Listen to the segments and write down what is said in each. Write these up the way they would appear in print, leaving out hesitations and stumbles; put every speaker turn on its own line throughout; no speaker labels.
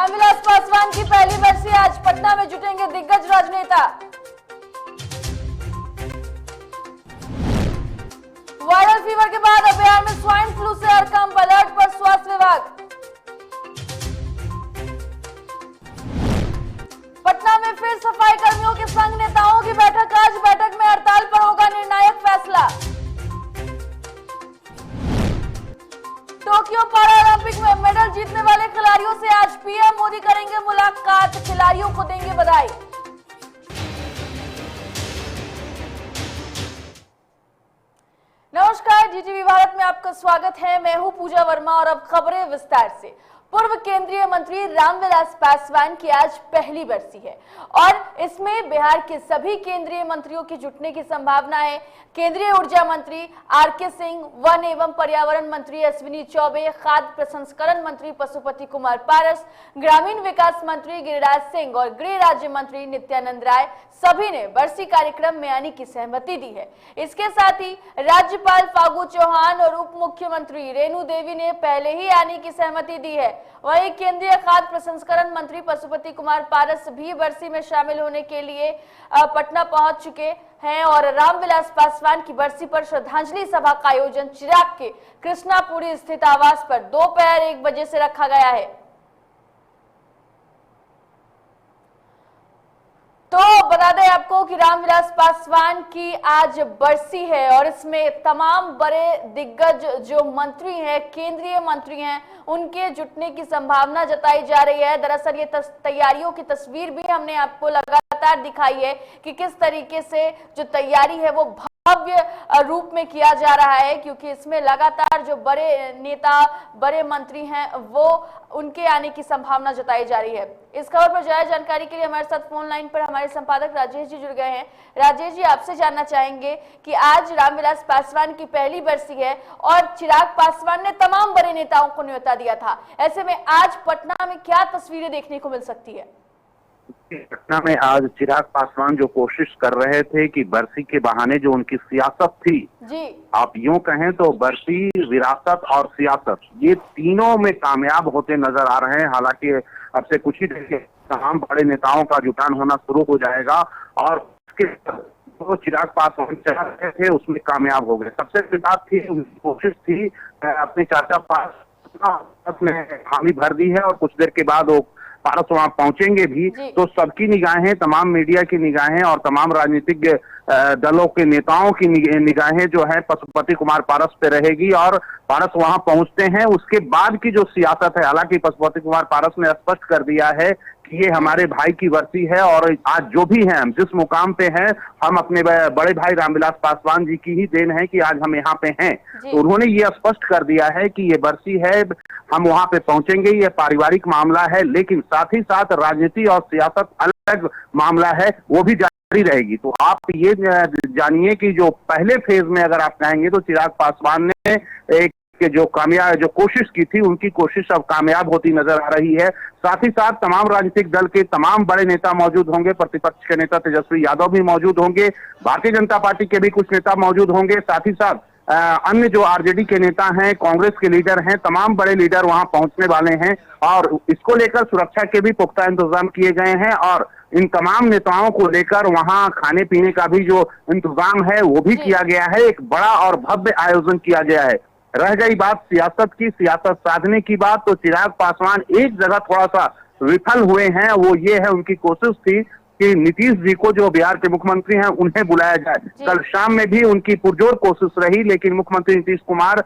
रामविलास पासवान की पहली बरसी आज पटना में जुटेंगे दिग्गज राजनेता। वायरल फीवर के बाद अब बिहार में स्वाइन फ्लू से हड़कंप, अलर्ट पर स्वास्थ्य विभाग। पटना में फिर सफाई कर्मियों के संघ नेताओं की बैठक, आज बैठक में हड़ताल पर होगा निर्णायक फैसला। टोक्यो पैरालंपिक में मेडल जीतने वाले खिलाड़ियों से आज पीएम मोदी करेंगे मुलाकात, खिलाड़ियों को देंगे बधाई। नमस्कार, जीटीवी भारत में आपका स्वागत है। मैं हूं पूजा वर्मा और अब खबरें विस्तार से। पूर्व केंद्रीय मंत्री रामविलास पासवान की आज पहली बरसी है और इसमें बिहार के सभी केंद्रीय मंत्रियों की जुटने की संभावना है। केंद्रीय ऊर्जा मंत्री आरके सिंह, वन एवं पर्यावरण मंत्री अश्विनी चौबे, खाद्य प्रसंस्करण मंत्री पशुपति कुमार पारस, ग्रामीण विकास मंत्री गिरिराज सिंह और गृह राज्य मंत्री नित्यानंद राय सभी ने बरसी कार्यक्रम में आने की सहमति दी है। इसके साथ ही राज्यपाल फागू चौहान और उप मुख्यमंत्री रेणु देवी ने पहले ही आने की सहमति दी है। वहीं केंद्रीय खाद्य प्रसंस्करण मंत्री पशुपति कुमार पारस भी बरसी में शामिल होने के लिए पटना पहुंच चुके हैं और रामविलास पासवान की बरसी पर श्रद्धांजलि सभा का आयोजन चिराग के कृष्णापुरी स्थित आवास पर दोपहर 1 बजे से रखा गया है। तो बता दें आपको कि रामविलास पासवान की आज बरसी है और इसमें तमाम बड़े दिग्गज जो मंत्री हैं, केंद्रीय मंत्री हैं, उनके जुटने की संभावना जताई जा रही है। दरअसल ये तैयारियों की तस्वीर भी हमने आपको लगातार दिखाई है कि किस तरीके से जो तैयारी है वो भव्य रूप में किया जा रहा है, क्योंकि इसमें लगातार जो बड़े नेता, बड़े मंत्री हैं वो उनके आने की संभावना जताई जा रही है। इस खबर पर ज्यादा जानकारी के लिए हमारे साथ फोन लाइन पर हमारे संपादक राजेश जी जुड़ गए हैं। राजेश जी, आपसे जानना चाहेंगे कि आज रामविलास पासवान की पहली बरसी है और चिराग पासवान ने तमाम बड़े नेताओं को न्योता दिया था। ऐसे में आज पटना में क्या तस्वीरें देखने को मिल सकती है?
पटना में आज चिराग पासवान जो कोशिश कर रहे थे कि बरसी के बहाने जो उनकी सियासत थी
जी,
आप यूं कहें तो बरसी, विरासत और सियासत, ये तीनों में कामयाब होते नजर आ रहे हैं। हालांकि अब से कुछ ही देर के तमाम बड़े नेताओं का जुटान होना शुरू हो जाएगा और उसके तो चिराग पासवान चला रहे थे उसमें कामयाब हो गए। सबसे बड़ी बात थी, उनकी कोशिश थी अपने चाचा पास में हामी भर दी है और कुछ देर के बाद वो पारस वहां पहुंचेंगे भी, तो सबकी निगाहें, तमाम मीडिया की निगाहें और तमाम राजनीतिक दलों के नेताओं की निगाहें जो है पशुपति कुमार पारस पे रहेगी और पारस वहां पहुंचते हैं। उसके बाद की जो सियासत है, हालांकि पशुपति कुमार पारस ने स्पष्ट कर दिया है कि ये हमारे भाई की बरसी है और आज जो भी हैं, हम जिस मुकाम पे हैं, हम अपने बड़े भाई रामविलास पासवान जी की ही देन है कि आज हम यहाँ पे हैं। तो उन्होंने ये स्पष्ट कर दिया है कि ये बरसी है, हम वहां पे पहुंचेंगे, ये पारिवारिक मामला है, लेकिन साथ ही साथ राजनीति और सियासत अलग मामला है, वो भी जारी रहेगी। तो आप ये जानिए कि जो पहले फेज में अगर आप कहेंगे तो चिराग पासवान ने एक कि जो कोशिश की थी, उनकी कोशिश अब कामयाब होती नजर आ रही है। साथ ही साथ तमाम राजनीतिक दल के तमाम बड़े नेता मौजूद होंगे। प्रतिपक्ष के नेता तेजस्वी यादव भी मौजूद होंगे, भारतीय जनता पार्टी के भी कुछ नेता मौजूद होंगे, साथ ही साथ अन्य जो आरजेडी के नेता हैं, कांग्रेस के लीडर हैं, तमाम बड़े लीडर वहां पहुंचने वाले हैं और इसको लेकर सुरक्षा के भी पुख्ता इंतजाम किए गए हैं और इन तमाम नेताओं को लेकर वहां खाने पीने का भी जो इंतजाम है वो भी किया गया है। एक बड़ा और भव्य आयोजन किया गया है। रह गई बात सियासत की, सियासत साधने की बात, तो चिराग पासवान एक जगह थोड़ा सा विफल हुए हैं। वो ये है, उनकी कोशिश थी कि नीतीश जी को, जो बिहार के मुख्यमंत्री हैं, उन्हें बुलाया जाए। कल शाम में भी उनकी पुरजोर कोशिश रही, लेकिन मुख्यमंत्री नीतीश कुमार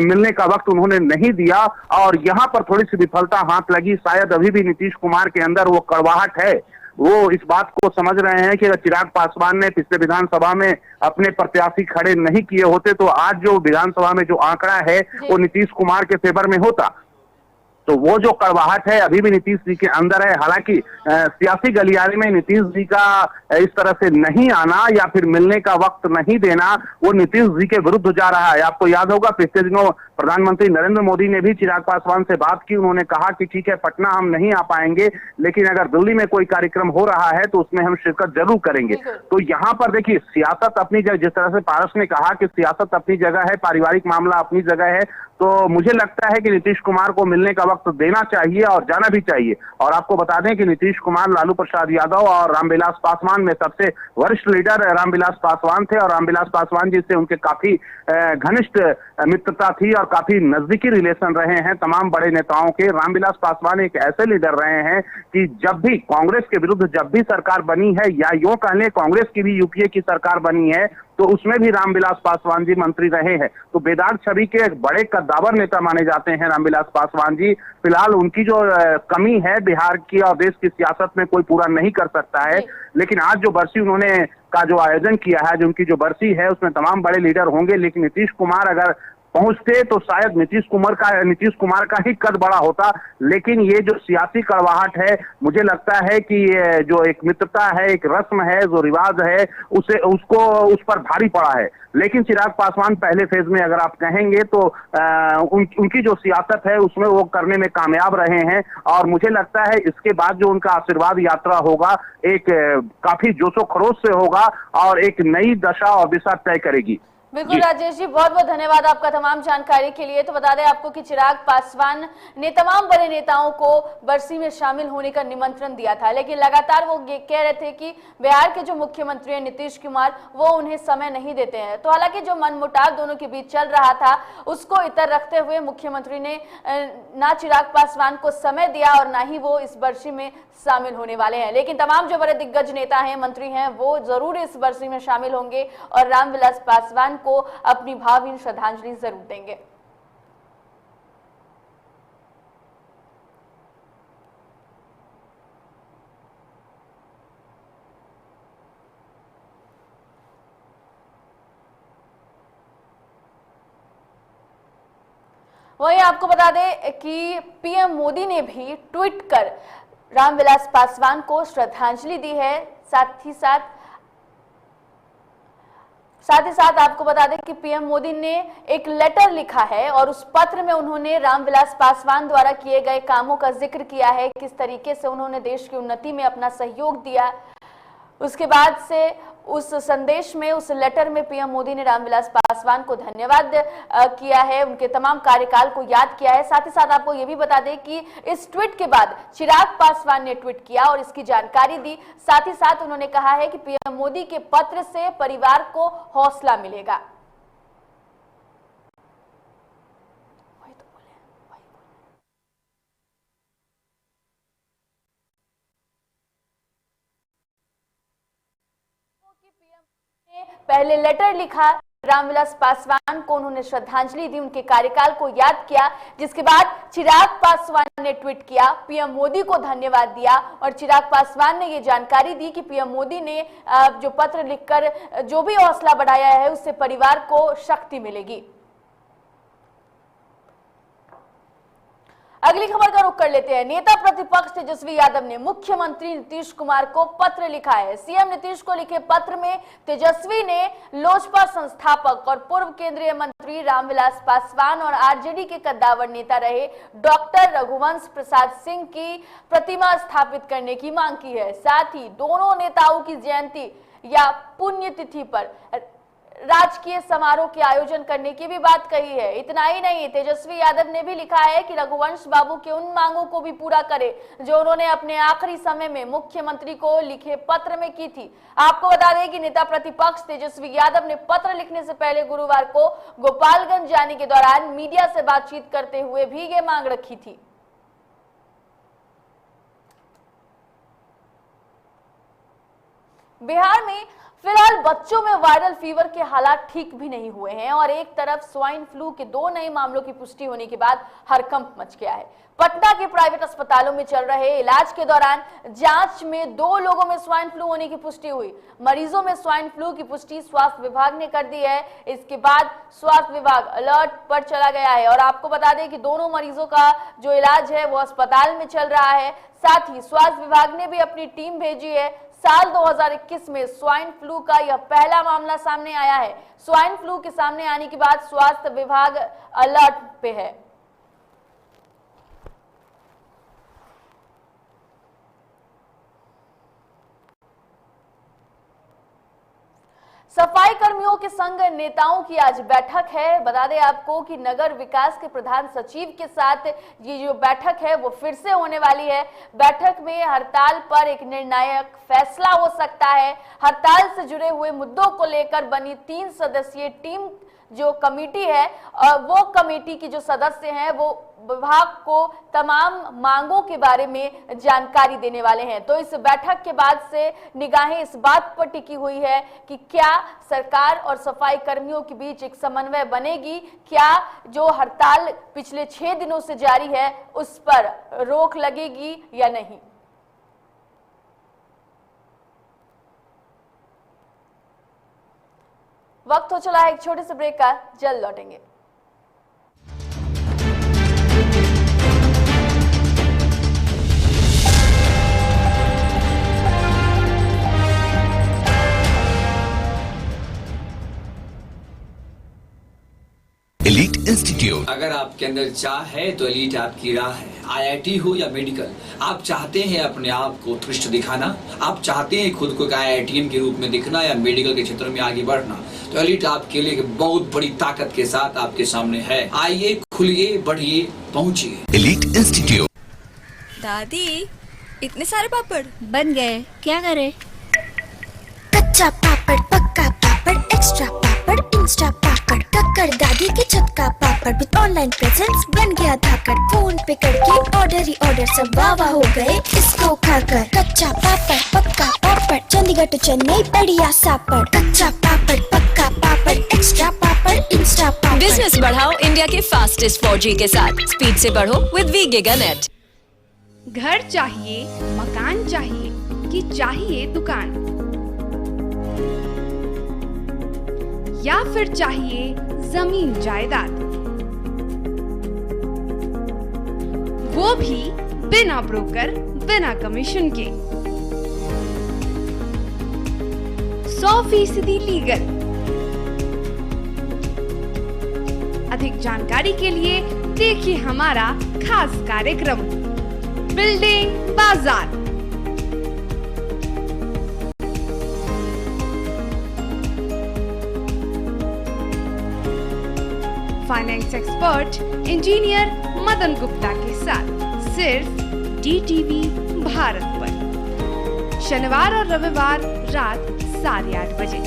मिलने का वक्त उन्होंने नहीं दिया और यहाँ पर थोड़ी सी विफलता हाथ लगी। शायद अभी भी नीतीश कुमार के अंदर वो कड़वाहट है, वो इस बात को समझ रहे हैं कि अगर चिराग पासवान ने पिछले विधानसभा में अपने प्रत्याशी खड़े नहीं किए होते तो आज जो विधानसभा में जो आंकड़ा है वो नीतीश कुमार के फेवर में होता। तो वो जो कड़वाहट है अभी भी नीतीश जी के अंदर है। हालांकि सियासी गलियारे में नीतीश जी का इस तरह से नहीं आना या फिर मिलने का वक्त नहीं देना, वो नीतीश जी के विरुद्ध जा रहा है। आपको याद होगा पिछले दिनों प्रधानमंत्री नरेंद्र मोदी ने भी चिराग पासवान से बात की। उन्होंने कहा कि ठीक है, पटना हम नहीं आ पाएंगे, लेकिन अगर दिल्ली में कोई कार्यक्रम हो रहा है तो उसमें हम शिरकत जरूर करेंगे। तो यहाँ पर देखिए, सियासत अपनी जगह, जिस तरह से पारस ने कहा कि सियासत अपनी जगह है, पारिवारिक मामला अपनी जगह है, तो मुझे लगता है कि नीतीश कुमार को मिलने का वक्त वक्त देना चाहिए और जाना भी चाहिए। और आपको बता दें कि नीतीश कुमार, लालू प्रसाद यादव और रामविलास पासवान में सबसे वरिष्ठ लीडर रामविलास पासवान थे और रामविलास पासवान जी से उनके काफी घनिष्ठ मित्रता थी और काफी नजदीकी रिलेशन रहे हैं तमाम बड़े नेताओं के। रामविलास पासवान एक ऐसे लीडर रहे हैं कि जब भी कांग्रेस के विरुद्ध जब भी सरकार बनी है, या यूं कह लें कांग्रेस की भी यूपीए की सरकार बनी है, तो उसमें भी रामविलास पासवान जी मंत्री रहे हैं। तो बेदाग छवि के एक बड़े कद्दावर नेता माने जाते हैं रामविलास पासवान जी। फिलहाल उनकी जो कमी है बिहार की और देश की सियासत में कोई पूरा नहीं कर सकता है, लेकिन आज जो बरसी उन्होंने का जो आयोजन किया है, जो उनकी जो बरसी है, उसमें तमाम बड़े लीडर होंगे। लेकिन नीतीश कुमार अगर पहुंचते तो शायद नीतीश कुमार का ही कद बड़ा होता। लेकिन ये जो सियासी कड़वाहट है, मुझे लगता है कि ये जो एक मित्रता है, एक रस्म है, जो रिवाज है, उस पर भारी पड़ा है। लेकिन चिराग पासवान पहले फेज में अगर आप कहेंगे तो उनकी जो सियासत है उसमें वो करने में कामयाब रहे हैं। और मुझे लगता है इसके बाद जो उनका आशीर्वाद यात्रा होगा, एक काफी जोशो खरोश से होगा और एक नई दशा और दिशा तय करेगी।
बिल्कुल राजेश जी, बहुत बहुत धन्यवाद आपका तमाम जानकारी के लिए। तो बता दें आपको कि चिराग पासवान ने तमाम बड़े नेताओं को बरसी में शामिल होने का निमंत्रण दिया था, लेकिन लगातार वो कह रहे थे कि बिहार के जो मुख्यमंत्री हैं नीतीश कुमार, वो उन्हें समय नहीं देते हैं। तो हालांकि जो मनमुटाव दोनों के बीच चल रहा था उसको इतर रखते हुए मुख्यमंत्री ने ना चिराग पासवान को समय दिया और ना ही वो इस बरसी में शामिल होने वाले हैं। लेकिन तमाम जो बड़े दिग्गज नेता हैं, मंत्री हैं, वो जरूर इस बरसी में शामिल होंगे और रामविलास पासवान को अपनी भावभीनी श्रद्धांजलि जरूर देंगे। वहीं आपको बता दें कि पीएम मोदी ने भी ट्वीट कर रामविलास पासवान को श्रद्धांजलि दी है। साथ ही साथ आपको बता दें कि पीएम मोदी ने एक लेटर लिखा है और उस पत्र में उन्होंने रामविलास पासवान द्वारा किए गए कामों का जिक्र किया है, किस तरीके से उन्होंने देश की उन्नति में अपना सहयोग दिया। उसके बाद से उस संदेश में, उस लेटर में पीएम मोदी ने रामविलास पासवान को धन्यवाद किया है, उनके तमाम कार्यकाल को याद किया है। साथ ही साथ आपको यह भी बता दें कि इस ट्वीट के बाद चिराग पासवान ने ट्वीट किया और इसकी जानकारी दी। साथ ही साथ उन्होंने कहा है कि पीएम मोदी के पत्र से परिवार को हौसला मिलेगा। पहले लेटर लिखा रामविलास पासवान को, उन्होंने श्रद्धांजलि दी, उनके कार्यकाल को याद किया, जिसके बाद चिराग पासवान ने ट्वीट किया, पीएम मोदी को धन्यवाद दिया और चिराग पासवान ने ये जानकारी दी कि पीएम मोदी ने जो पत्र लिखकर जो भी हौसला बढ़ाया है उससे परिवार को शक्ति मिलेगी। अगली खबर का रुख कर लेते हैं। नेता प्रतिपक्ष तेजस्वी यादव ने मुख्यमंत्री नीतीश कुमार को पत्र लिखा है। सीएम नीतीश को लिखे पत्र में तेजस्वी ने लोजपा संस्थापक और पूर्व केंद्रीय मंत्री रामविलास पासवान और आरजेडी के कद्दावर नेता रहे डॉक्टर रघुवंश प्रसाद सिंह की प्रतिमा स्थापित करने की मांग की है। साथ ही दोनों नेताओं की जयंती या पुण्यतिथि पर राजकीय समारोह के आयोजन करने की भी बात कही है। इतना ही नहीं, तेजस्वी यादव ने भी लिखा है कि रघुवंश बाबू के उन मांगों को भी पूरा करे जो उन्होंने अपने आखिरी समय में मुख्यमंत्री को लिखे पत्र में की थी। आपको बता दें कि नेता प्रतिपक्ष तेजस्वी यादव ने पत्र लिखने से पहले गुरुवार को गोपालगंज जाने के दौरान मीडिया से बातचीत करते हुए भी ये मांग रखी थी। बिहार में फिलहाल बच्चों में वायरल फीवर के हालात ठीक भी नहीं हुए हैं और एक तरफ स्वाइन फ्लू के 2 नए मामलों की पुष्टि होने के बाद हड़कंप मच गया है। पटना के प्राइवेट अस्पतालों में चल रहे इलाज के दौरान जांच में 2 लोगों में स्वाइन फ्लू होने की पुष्टि हुई। मरीजों में स्वाइन फ्लू की पुष्टि स्वास्थ्य विभाग ने कर दी है। इसके बाद स्वास्थ्य विभाग अलर्ट पर चला गया है और आपको बता दें कि दोनों मरीजों का जो इलाज है वो अस्पताल में चल रहा है। साथ ही स्वास्थ्य विभाग ने भी अपनी टीम भेजी है। साल 2021 में स्वाइन फ्लू का यह पहला मामला सामने आया है। स्वाइन फ्लू के सामने आने के बाद स्वास्थ्य विभाग अलर्ट पे है। सफाई कर्मियों के संग नेताओं की आज बैठक है। बता दें आपको कि नगर विकास के प्रधान सचिव के साथ ये जो बैठक है वो फिर से होने वाली है। बैठक में हड़ताल पर एक निर्णायक फैसला हो सकता है। हड़ताल से जुड़े हुए मुद्दों को लेकर बनी 3 सदस्यीय टीम जो कमेटी है, वो कमेटी की जो सदस्य हैं वो विभाग को तमाम मांगों के बारे में जानकारी देने वाले हैं। तो इस बैठक के बाद से निगाहें इस बात पर टिकी हुई है कि क्या सरकार और सफाई कर्मियों के बीच एक समन्वय बनेगी, क्या जो हड़ताल पिछले 6 दिनों से जारी है उस पर रोक लगेगी या नहीं। वक्त हो चला है एक छोटे से ब्रेक का, जल्द लौटेंगे।
Elite institute.
अगर आपके अंदर चाह है तो एलीट आपकी राह है। आईआईटी हो या मेडिकल, आप चाहते हैं अपने आप को उत्कृष्ट दिखाना, आप चाहते हैं खुद को एक आईआईटीएन के रूप में दिखना या मेडिकल के क्षेत्र में आगे बढ़ना, तो एलीट आपके लिए बहुत बड़ी ताकत के साथ आपके सामने है। आइए, खुलिए, बढ़िए, पहुंचिए।
Elite institute.
दादी, इतने सारे पापड़ बन गए, क्या करे?
कच्चा पापड़, पक्का पापड़, एक्स्ट्रा पापड़, इंस्टा पापड़, कक्कर दादी के छत का पापड़ विद ऑनलाइन प्रेजेंस बन गया धाकड़। फोन पे करके ऑर्डर ही ऑर्डर, सब वाह वाह हो गए इसको खाकर। कच्चा पापड़, पक्का पापड़, चंडीगढ़ टू चेन्नई बढ़िया सापड़। कच्चा पापड़, पक्का पापड़, एक्स्ट्रा पापड़, इंस्टा पापड़।
बिजनेस बढ़ाओ इंडिया के फास्टेस्ट 4G के साथ। स्पीड से बढ़ो विद वी गिगानेट।
घर चाहिए, मकान चाहिए कि चाहिए दुकान, या फिर चाहिए जमीन जायदाद, वो भी बिना ब्रोकर, बिना कमीशन के, 100% लीगल। अधिक जानकारी के लिए देखिए हमारा खास कार्यक्रम बिल्डिंग बाजार। Finance expert engineer Madan Gupta के साथ सिर्फ DTV भारत पर, शनिवार और रविवार रात 8:30 बजे।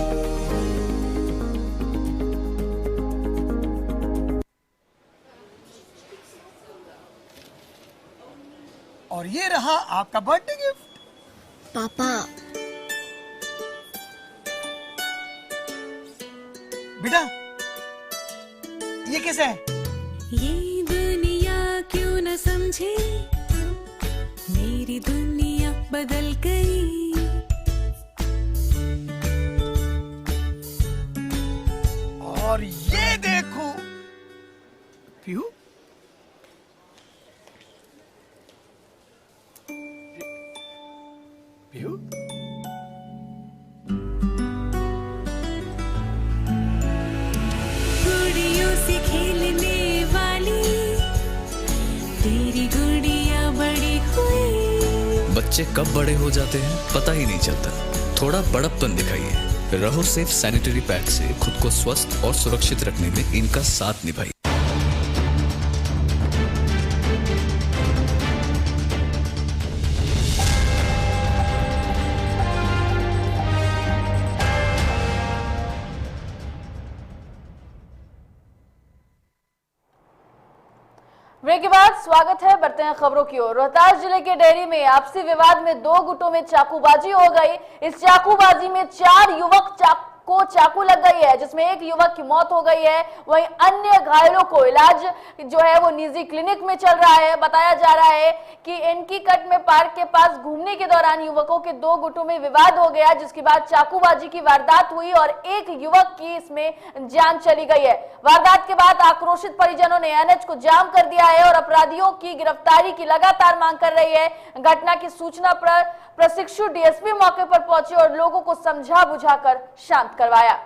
और ये रहा आपका बर्थडे गिफ्ट।
पापा,
बेटा ये कैसा है?
ये दुनिया क्यों न समझे, मेरी दुनिया बदल गई।
और ये देखो पीहू, पीहू
गुड़ियों से खेलने वाली तेरी गुड़िया बड़ी हुई।
बच्चे कब बड़े हो जाते हैं पता ही नहीं चलता। थोड़ा बड़प्पन दिखाइए। रहो सेफ सैनिटरी पैड से खुद को स्वस्थ और सुरक्षित रखने में इनका साथ निभाइए।
ब्रेक के बाद स्वागत है, बढ़ते हैं खबरों की ओर। रोहतास जिले के डेहरी में आपसी विवाद में 2 गुटों में चाकूबाजी हो गई। इस चाकूबाजी में 4 युवक को चाकू लग गई है, जिसमें एक युवक की मौत हो गई है। वहीं अन्य घायलों को इलाज जो है वो निजी क्लिनिक में चल रहा है। बताया जा रहा है कि एनकी कट में पार्क के पास घूमने के दौरान युवकों के 2 गुटों में विवाद हो गया, जिसके बाद चाकूबाजी की वारदात हुई और एक युवक की इसमें जान चली गई है। वारदात के बाद आक्रोशित परिजनों ने NH को जाम कर दिया है और अपराधियों की गिरफ्तारी की लगातार मांग कर रही है। घटना की सूचना पर प्रशिक्षु DSP मौके पर पहुंचे और लोगों को समझा बुझाकर शांत करवाया।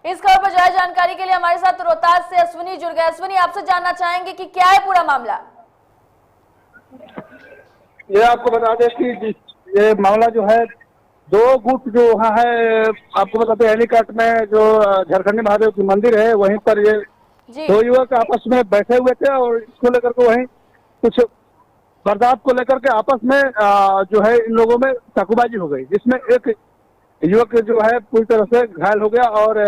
इस खबर पर ज्यादा जानकारी के लिए हमारे साथ रोहतास से अश्विनी जुड़ गए। अश्विनी, आपसे जानना चाहेंगे कि क्या है पूरा मामला?
ये आपको बता दें कि ये मामला जो है दो गुट जो वहाँ है, आपको बताते हैं हेलीकॉट में जो झारखंडी महादेव की मंदिर है, वहीं पर ये दो युवक आपस में बैठे हुए थे और इसको लेकर के वहीं कुछ बर्दाश्त को लेकर के आपस में जो है इन लोगों में चाकूबाजी हो गई, जिसमें एक युवक जो है पूरी तरह से घायल हो गया। और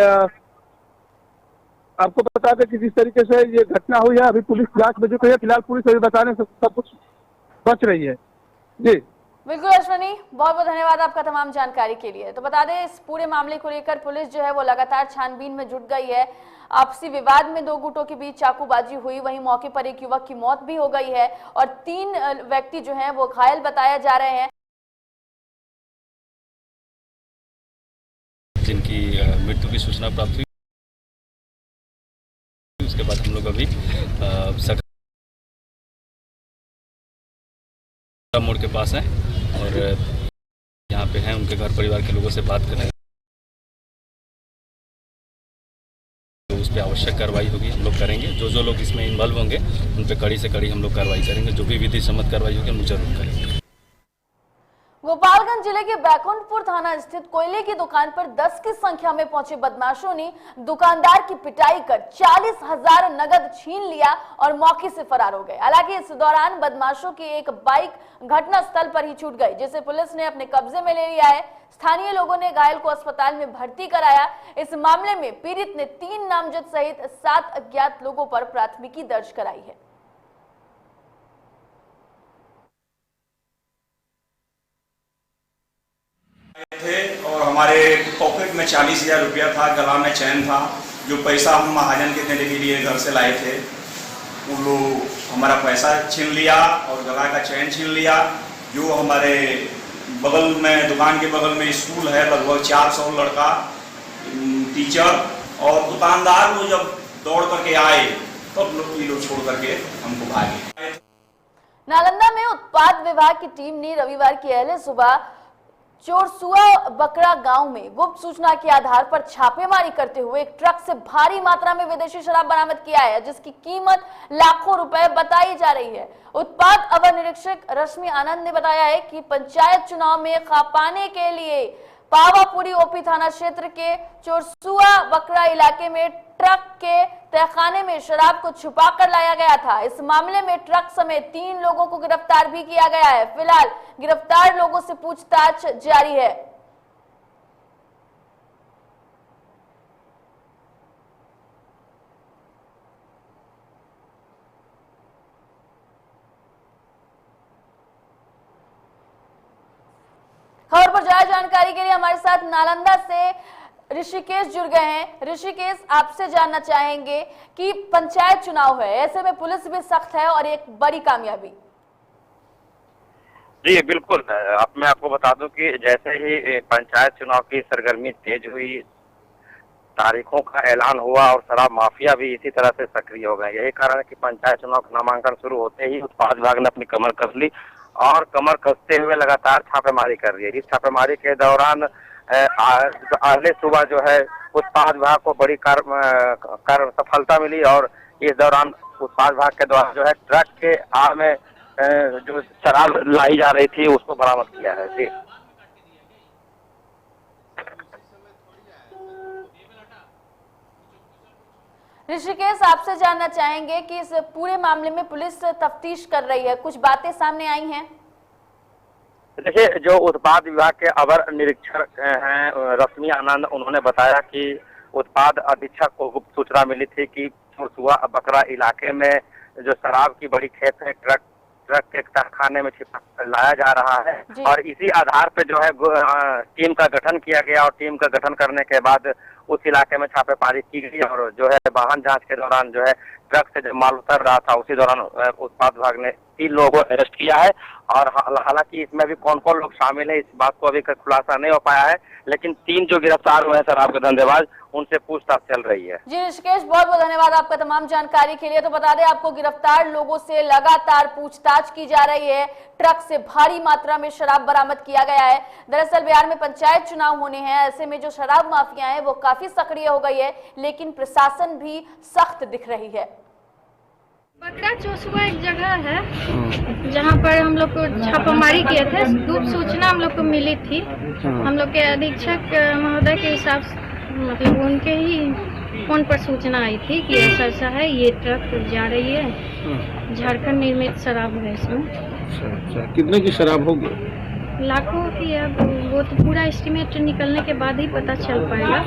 आपको बता दें कि जिस तरीके से ये घटना हुई है, अभी पुलिस जांच में जुटी है। फिलहाल पुलिस अभी बताने से सब कुछ बच रही है। जी
बिल्कुल अश्वनी, बहुत बहुत धन्यवाद आपका तमाम जानकारी के लिए। तो बता दें इस पूरे मामले को लेकर पुलिस जो है वो लगातार छानबीन में जुट गई है। आपसी विवाद में दो गुटों के बीच चाकूबाजी हुई, वहीं मौके पर एक युवक की मौत भी हो गई है और 3 व्यक्ति जो हैं वो घायल बताए जा रहे हैं,
जिनकी मृत्यु की सूचना प्राप्त हुई। उसके बाद हम लोग अभी मोड़ के पास हैं और यहाँ पे हैं, उनके घर परिवार के लोगों से बात करें तो उस पर आवश्यक कार्रवाई होगी, हम लोग करेंगे। जो लोग इसमें इन्वॉल्व होंगे उन पर कड़ी से कड़ी हम लोग कार्रवाई करेंगे। जो भी विधि सम्मत कार्रवाई होगी हम लोग जरूर करेंगे।
गोपालगंज जिले के बैकुंठपुर थाना स्थित कोयले की दुकान पर 10 की संख्या में पहुंचे बदमाशों ने दुकानदार की पिटाई कर 40,000 नगद छीन लिया और मौके से फरार हो गए। हालांकि इस दौरान बदमाशों की एक बाइक घटनास्थल पर ही छूट गई, जिसे पुलिस ने अपने कब्जे में ले लिया है। स्थानीय लोगों ने घायल को अस्पताल में भर्ती कराया। इस मामले में पीड़ित ने 3 नामजद सहित 7 अज्ञात लोगों पर प्राथमिकी दर्ज कराई है।
थे और हमारे पॉकेट में 40,000 रुपया था, गला में चैन था। जो पैसा हम महाजन के देने के लिए घर से लाए थे, उन लोग हमारा पैसा छीन लिया और गला का चैन छीन लिया। जो हमारे बगल में, दुकान के बगल में स्कूल है, लगभग 400 लड़का, टीचर और दुकानदार को जब दौड़ करके आए तब लोग ये लोग छोड़ करके हमको भागे।
नालंदा में उत्पाद विभाग की टीम ने रविवार की अहले सुबह चोरसुआ बकरा गांव में गुप्त सूचना के आधार पर छापेमारी करते हुए एक ट्रक से भारी मात्रा में विदेशी शराब बरामद किया है, जिसकी कीमत लाखों रुपए बताई जा रही है। उत्पाद अवर निरीक्षक रश्मि आनंद ने बताया है कि पंचायत चुनाव में खपाने के लिए पावापुरी ओपी थाना क्षेत्र के चोरसुआ बकरा इलाके में ट्रक के तहखाने में शराब को छुपा कर लाया गया था। इस मामले में ट्रक समेत 3 लोगों को गिरफ्तार भी किया गया है। फिलहाल गिरफ्तार लोगों से पूछताछ जारी है। खबर पर ज्यादा जानकारी के लिए हमारे साथ नालंदा से ऋषिकेश जुड़ गए हैं। ऋषिकेश, आपसे जानना चाहेंगे कि पंचायत चुनाव है, ऐसे में पुलिस भी सख्त है और एक बड़ी कामयाबी।
जी बिल्कुल, अब मैं आपको बता दूं कि जैसे ही पंचायत चुनाव की सरगर्मी तेज हुई, तारीखों का ऐलान हुआ और शराब माफिया भी इसी तरह से सक्रिय हो गए। यही कारण है कि पंचायत चुनाव का नामांकन शुरू होते ही उत्पाद विभाग ने अपनी कमर कस ली और कमर कसते हुए लगातार छापेमारी कर रही है। इस छापेमारी के दौरान अगले सुबह जो है उत्पाद विभाग को बड़ी कार सफलता मिली और इस दौरान उत्पाद विभाग के द्वारा जो है ट्रक के आड़ में जो शराब लाई जा रही थी उसको बरामद किया है। जी
ऋषिकेश, आपसे जानना चाहेंगे कि इस पूरे मामले में पुलिस तफ्तीश कर रही है, कुछ बातें सामने आई हैं?
देखिए, जो उत्पाद विभाग के अवर निरीक्षक हैं रश्मि आनंद, उन्होंने बताया कि उत्पाद अधीक्षक को गुप्त सूचना मिली थी कि चोरसुआ बकरा इलाके में जो शराब की बड़ी खेप है ट्रक के कारखाने में छिपा लाया जा रहा है और इसी आधार पे जो है टीम का गठन किया गया और टीम का गठन करने के बाद उस इलाके में छापेमारी की गई और जो है वाहन जांच के दौरान जो है ट्रक से जब माल उतर रहा था उसी दौरान उत्पाद विभाग ने 3 लोगों को अरेस्ट किया है। और हालांकि इसमें भी कौन कौन लोग शामिल है इस बात को अभी खुलासा नहीं हो पाया है, लेकिन 3 जो गिरफ्तार हुए हैं शराब के धंधेबाज, उनसे पूछताछ चल रही है।
जी ऋषिकेश, बहुत बहुत धन्यवाद आपका तमाम जानकारी के लिए। तो बता दें आपको, गिरफ्तार लोगों से लगातार पूछताछ की जा रही है। ट्रक से भारी मात्रा में शराब बरामद किया गया है। दरअसल बिहार में पंचायत चुनाव होने हैं, ऐसे में जो शराब माफिया है वो काफी सक्रिय हो गई है, लेकिन प्रशासन भी सख्त दिख रही है।
बकरा चोसुआ एक जगह है जहाँ पर हम लोग को छापामारी किए थे। गुप्त सूचना हम लोग को मिली थी। हम लोग के अधीक्षक महोदय के हिसाब से मतलब उनके ही फोन पर सूचना आई थी कि ऐसा है, ये ट्रक जा रही है, झारखंड निर्मित शराब है इसमें।
अच्छा, कितने की शराब होगी?
लाखों की। अब वो तो पूरा एस्टिमेट निकलने के बाद ही पता चल पाएगा।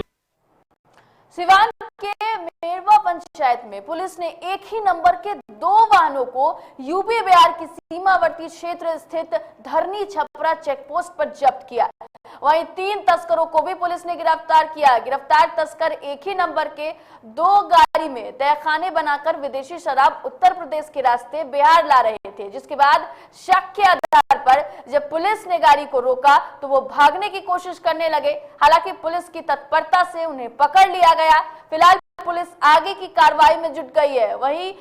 सिवान के मेरवा पंचायत में पुलिस ने एक ही नंबर के 2 वाहनों को यूपी बिहार की सीमावर्ती क्षेत्र स्थित धरनी छपरा चेकपोस्ट पर जब्त किया। वहीं 3 तस्करों को भी पुलिस ने गिरफ्तार किया। गिरफ्तार तस्कर एक ही नंबर के 2 गाड़ी में तहखाने बनाकर विदेशी शराब उत्तर प्रदेश के रास्ते बिहार ला रहे थे, जिसके बाद शक के आधार पर जब पुलिस ने गाड़ी को रोका तो वो भागने की कोशिश करने लगे। हालांकि पुलिस की तत्परता से उन्हें पकड़ लिया गया। फिलहाल पुलिस आगे की कार्रवाई में जुट गई है। वहीं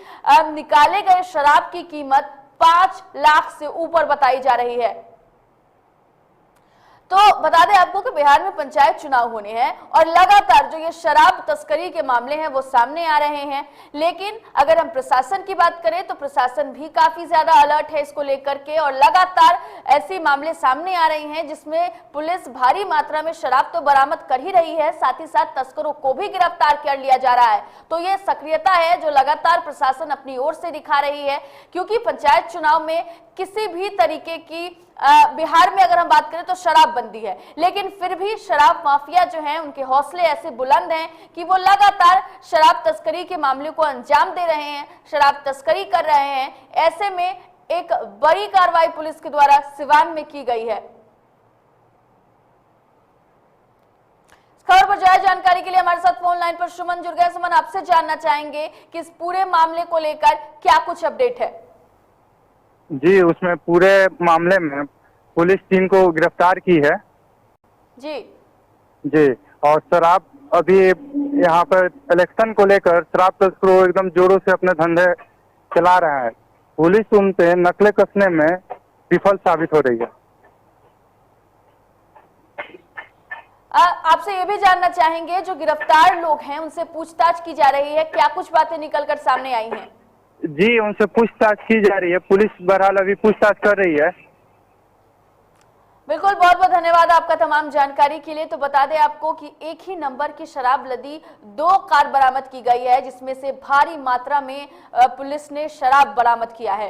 निकाले गए शराब की कीमत 5 लाख से ऊपर बताई जा रही है। तो बता दें आपको कि बिहार में पंचायत चुनाव होने हैं और लगातार जो ये शराब तस्करी के मामले हैं वो सामने आ रहे हैं। लेकिन अगर हम प्रशासन की बात करें तो प्रशासन भी काफी ज्यादा अलर्ट है इसको लेकर के और लगातार ऐसे मामले सामने आ रहे हैं जिसमें पुलिस भारी मात्रा में शराब तो बरामद कर ही रही है, साथ ही साथ तस्करों को भी गिरफ्तार कर लिया जा रहा है। तो ये सक्रियता है जो लगातार प्रशासन अपनी ओर से दिखा रही है, क्योंकि पंचायत चुनाव में किसी भी तरीके की बिहार में अगर हम बात करें तो शराब बंदी है, लेकिन फिर भी शराब माफिया जो हैं उनके हौसले ऐसे बुलंद हैं कि वो लगातार शराब तस्करी के मामले को अंजाम दे रहे हैं, शराब तस्करी कर रहे हैं। ऐसे में एक बड़ी कार्रवाई पुलिस के द्वारा सिवान में की गई है। खबर पर ज्यादा जानकारी के लिए हमारे साथ फोन लाइन पर सुमन जुड़ गए। सुमन, आपसे जानना चाहेंगे कि इस पूरे मामले को लेकर क्या कुछ अपडेट है?
जी, उसमें पूरे मामले में पुलिस 3 को गिरफ्तार की है। जी, और शराब अभी यहाँ पर इलेक्शन को लेकर शराब तस्करों एकदम जोरों से अपने धंधे चला रहा है। पुलिस उन पे नकले कसने में विफल साबित हो रही है।
आपसे ये भी जानना चाहेंगे, जो गिरफ्तार लोग हैं उनसे पूछताछ की जा रही है, क्या कुछ बातें निकलकर सामने आई हैं?
जी, उनसे पूछताछ की जा रही है। पुलिस बहरहाल अभी पूछताछ कर रही है।
बिल्कुल, बहुत बहुत धन्यवाद आपका तमाम जानकारी के लिए। तो बता दें आपको कि एक ही नंबर की शराब लदी 2 कार बरामद की गई है, जिसमें से भारी मात्रा में पुलिस ने शराब बरामद किया है।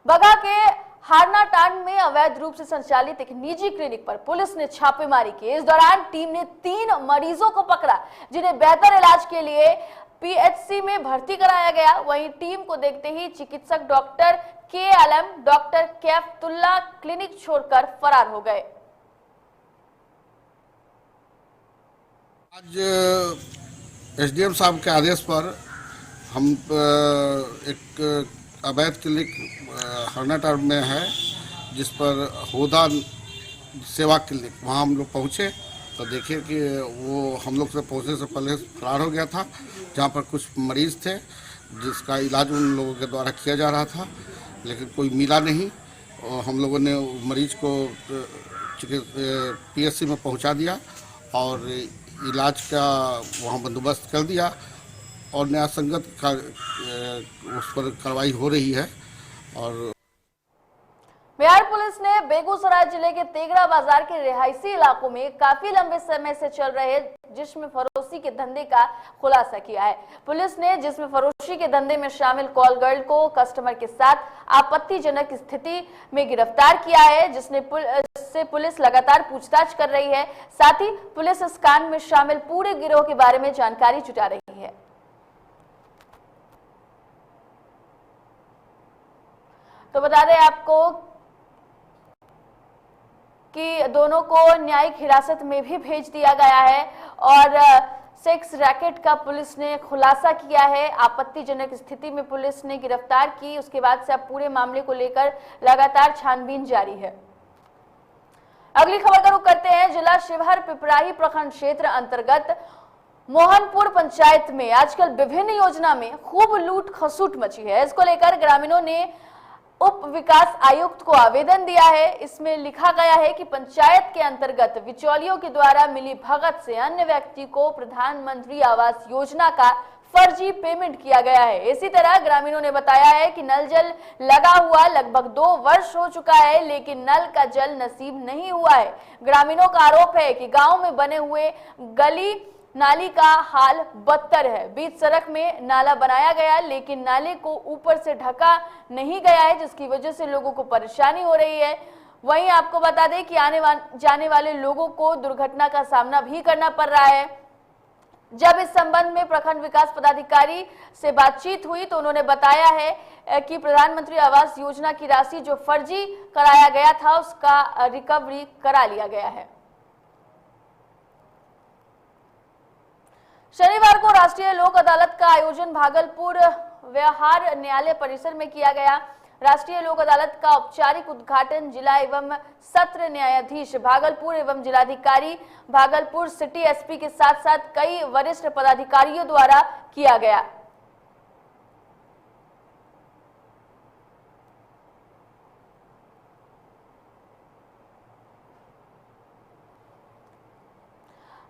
बगा के हारनाटांड में अवैध रूप से संचालित एक निजी क्लिनिक पर पुलिस ने छापेमारी की। इस दौरान टीम ने 3 मरीजों को पकड़ा जिन्हें बेहतर इलाज के लिए पीएचसी में भर्ती कराया गया। वहीं टीम को देखते ही चिकित्सक डॉक्टर KLM, डॉक्टर कैफतुल्ला क्लिनिक छोड़कर फरार हो गए।
आज एसडीएम साहब के आदेश पर हम एक अवैध क्लिनिक हारनाटांड में है, जिस पर होदा सेवा क्लिनिक, वहाँ हम लोग पहुँचे तो देखे कि वो हम लोग से पहुँचने से पहले फरार हो गया था, जहाँ पर कुछ मरीज़ थे जिसका इलाज उन लोगों के द्वारा किया जा रहा था, लेकिन कोई मिला नहीं। और हम लोगों ने मरीज को पीएचसी में पहुँचा दिया और इलाज का वहाँ बंदोबस्त कर दिया और न्यायसंगत उस पर कार्रवाई हो रही है। और
बिहार पुलिस ने बेगूसराय जिले के तेगरा बाजार के रिहायशी इलाकों में काफी लंबे समय से चल रहे जिस्म फरोशी के धंधे का खुलासा किया है। पुलिस ने जिस्म फरोशी के धंधे में शामिल कॉल गर्ल को कस्टमर के साथ आपत्तिजनक स्थिति में गिरफ्तार किया है, जिससे पुलिस लगातार पूछताछ कर रही है। साथ ही पुलिस इस कांड में शामिल पूरे गिरोह के बारे में जानकारी जुटा रही है। तो बता दें आपको कि दोनों को न्यायिक हिरासत में भी भेज दिया गया है और सेक्स रैकेट का पुलिस ने खुलासा किया है। आपत्तिजनक स्थिति में पुलिस ने गिरफ्तार की, उसके बाद से अब पूरे मामले को लेकर लगातार छानबीन जारी है। अगली खबर का रुख करते हैं। जिला शिवहर पिपराही प्रखंड क्षेत्र अंतर्गत मोहनपुर पंचायत में आजकल विभिन्न योजना में खूब लूट खसूट मची है। इसको लेकर ग्रामीणों ने उप विकास आयुक्त को आवेदन दिया है। इसमें लिखा गया है कि पंचायत के अंतर्गत बिचौलियों के द्वारा मिली भगत से अन्य व्यक्ति को प्रधानमंत्री आवास योजना का फर्जी पेमेंट किया गया है। इसी तरह ग्रामीणों ने बताया है कि नल जल लगा हुआ लगभग 2 वर्ष हो चुका है, लेकिन नल का जल नसीब नहीं हुआ है। ग्रामीणों का आरोप है कि गांव में बने हुए गली नाली का हाल बदतर है। बीच सड़क में नाला बनाया गया, लेकिन नाले को ऊपर से ढका नहीं गया है, जिसकी वजह से लोगों को परेशानी हो रही है। वहीं आपको बता दें कि जाने वाले लोगों को दुर्घटना का सामना भी करना पड़ रहा है। जब इस संबंध में प्रखंड विकास पदाधिकारी से बातचीत हुई तो उन्होंने बताया है कि प्रधानमंत्री आवास योजना की राशि जो फर्जी कराया गया था उसका रिकवरी करा लिया गया है। शनिवार को राष्ट्रीय लोक अदालत का आयोजन भागलपुर व्यवहार न्यायालय परिसर में किया गया। राष्ट्रीय लोक अदालत का औपचारिक उद्घाटन जिला एवं सत्र न्यायाधीश भागलपुर एवं जिलाधिकारी भागलपुर सिटी एसपी के साथ साथ कई वरिष्ठ पदाधिकारियों द्वारा किया गया।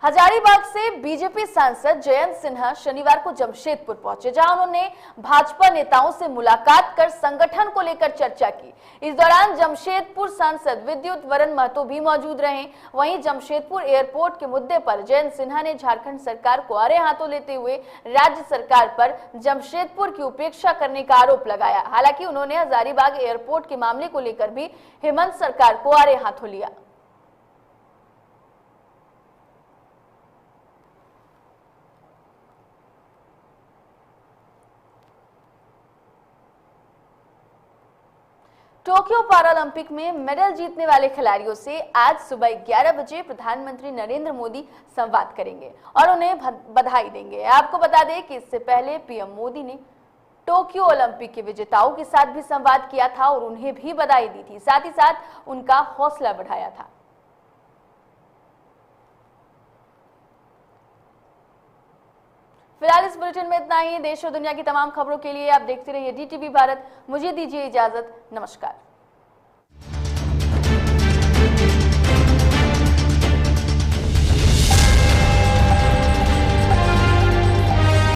हजारीबाग से बीजेपी सांसद जयंत सिन्हा शनिवार को जमशेदपुर पहुंचे, जहां उन्होंने भाजपा नेताओं से मुलाकात कर संगठन को लेकर चर्चा की। इस दौरान जमशेदपुर सांसद विद्युत वरण महतो भी मौजूद रहे। वहीं जमशेदपुर एयरपोर्ट के मुद्दे पर जयंत सिन्हा ने झारखंड सरकार को आड़े हाथों लेते हुए राज्य सरकार पर जमशेदपुर की उपेक्षा करने का आरोप लगाया। हालांकि उन्होंने हजारीबाग एयरपोर्ट के मामले को लेकर भी हेमंत सरकार को आड़े हाथों लिया। टोक्यो पैरालंपिक में मेडल जीतने वाले खिलाड़ियों से आज सुबह 11 बजे प्रधानमंत्री नरेंद्र मोदी संवाद करेंगे और उन्हें बधाई देंगे। आपको बता दें कि इससे पहले पीएम मोदी ने टोक्यो ओलंपिक के विजेताओं के साथ भी संवाद किया था और उन्हें भी बधाई दी थी, साथ ही साथ उनका हौसला बढ़ाया था। फिलहाल इस बुलेटिन में इतना ही। देश और दुनिया की तमाम खबरों के लिए आप देखते रहिए DTV भारत। मुझे दीजिए इजाजत। नमस्कार।